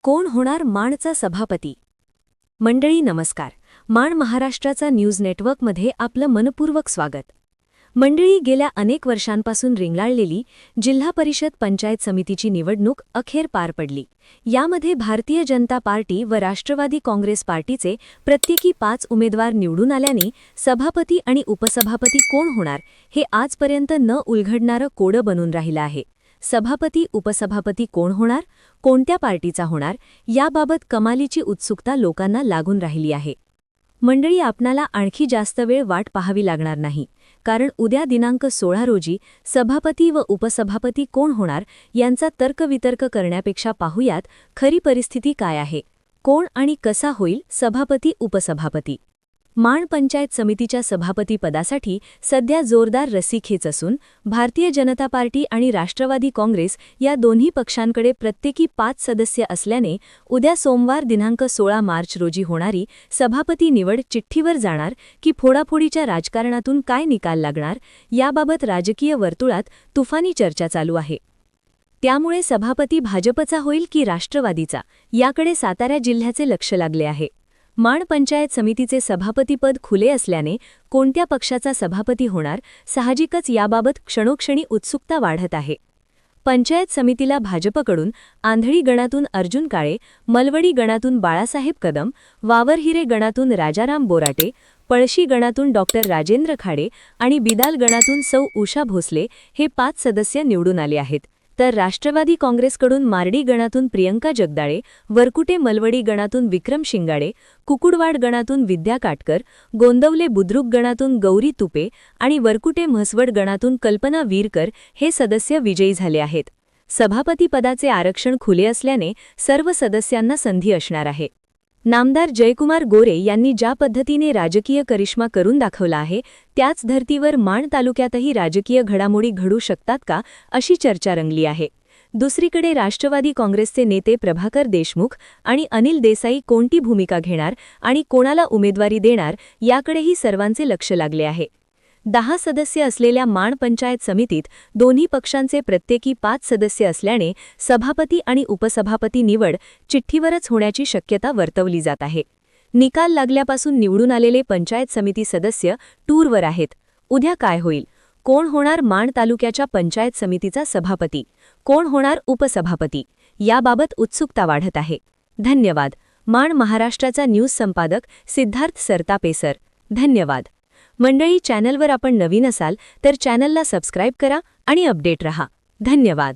कोण होणार माणचा सभापती? मंडळी नमस्कार. माण महाराष्ट्राचा न्यूज नेटवर्कमध्ये आपलं मनपूर्वक स्वागत. मंडळी, गेल्या अनेक वर्षांपासून रिंगलाळलेली जिल्हा परिषद पंचायत समितीची निवडणूक अखेर पार पडली. यामध्ये भारतीय जनता पार्टी व राष्ट्रवादी काँग्रेस पार्टीचे प्रत्येकी 5 उमेदवार निवडून आल्याने सभापती आणि उपसभापती कोण होणार हे आजपर्यंत न उलगडणारं कोडं बनून राहिलं आहे. सभापती उपसभापती कोण होणार, कोणत्या पार्टीचा होणार, याबाबत कमालीची उत्सुकता लोकांना लागून राहिली आहे. मंडळी, आपणाला आणखी जास्त वेळ वाट पाहावी लागणार नाही, कारण उद्या दिनांक 16 रोजी सभापती व उपसभापती कोण होणार यांचा तर्कवितर्क करण्यापेक्षा पाहूयात खरी परिस्थिती काय आहे. कोण आणि कसा होईल सभापती उपसभापती? माण पंचायत समितीच्या सभापतीपदासाठी सध्या जोरदार रस्सीखेच असून भारतीय जनता पार्टी आणि राष्ट्रवादी काँग्रेस या दोन्ही पक्षांकडे प्रत्येकी 5 सदस्य असल्याने उद्या सोमवार दिनांक 16 मार्च रोजी होणारी सभापती निवड चिठ्ठीवर जाणार की फोडाफोडीच्या राजकारणातून काय निकाल लागणार, याबाबत राजकीय वर्तुळात तुफानी चर्चा चालू आहे. त्यामुळे सभापती भाजपचा होईल की राष्ट्रवादीचा, याकडे सातारा जिल्ह्याचे लक्ष लागले आहे. माण पंचायत समितीचे सभापतीपद खुले असल्याने कोणत्या पक्षाचा सभापती होणार, साहजिकच याबाबत क्षणोक्षणी उत्सुकता वाढत आहे. पंचायत समितीला भाजपकडून आंधळी गणातून अर्जुन काळे, मलवडी गणातून बाळासाहेब कदम, वावरहिरे गणातून राजाराम बोराटे, पळशी गणातून डॉ. राजेंद्र खाडे आणि बिदाल गणातून सौ उषा भोसले हे 5 सदस्य निवडून आले आहेत. तर राष्ट्रवादी काँग्रेसकडून मार्डी गणातून प्रियंका जगदाळे, वरकुटे मलवडी गणातून विक्रम शिंगाडे, कुकुडवाड गणातून विद्या काटकर, गोंदवले बुद्रुक गणातून गौरी तुपे आणि वरकुटे म्हसवड गणातून कल्पना वीरकर हे सदस्य विजयी झाले आहेत. सभापतीपदाचे आरक्षण खुले असल्याने सर्व सदस्यांना संधी असणार आहे. नामदार जयकुमार गोरे यांनी ज्या पद्धतीने राजकीय करिश्मा करून दाखवला आहे, त्याच धर्तीवर माण तालुक्यातही राजकीय घडामोडी घडू शकतात का, अशी चर्चा रंगली आहे. दुसरीकडे राष्ट्रवादी काँग्रेसचे नेते प्रभाकर देशमुख आणि अनिल देसाई कोणती भूमिका घेणार आणि कोणाला उमेदवारी देणार, याकडेही सर्वांचे लक्ष लागले आहे. 10 सदस्य असलेल्या माण पंचायत समितीत दोन्ही पक्षांचे प्रत्येकी 5 सदस्य असल्याने सभापती आणि उपसभापती निवड चिठ्ठीवरच होण्याची शक्यता वर्तवली जात आहे. निकाल लागल्यापासून निवडून आलेले पंचायत समिती सदस्य टूरवर आहेत. उद्या काय होईल? कोण होणार माण तालुक्याच्या पंचायत समितीचा सभापती, कोण होणार उपसभापती, याबाबत उत्सुकता वाढत आहे. धन्यवाद. माण महाराष्ट्राचा न्यूज संपादक सिद्धार्थ सरतापे सर. धन्यवाद. मंडळी, चॅनलवर आपण नवीन असाल तर चॅनलला सबस्क्राईब करा आणि अपडेट रहा. धन्यवाद.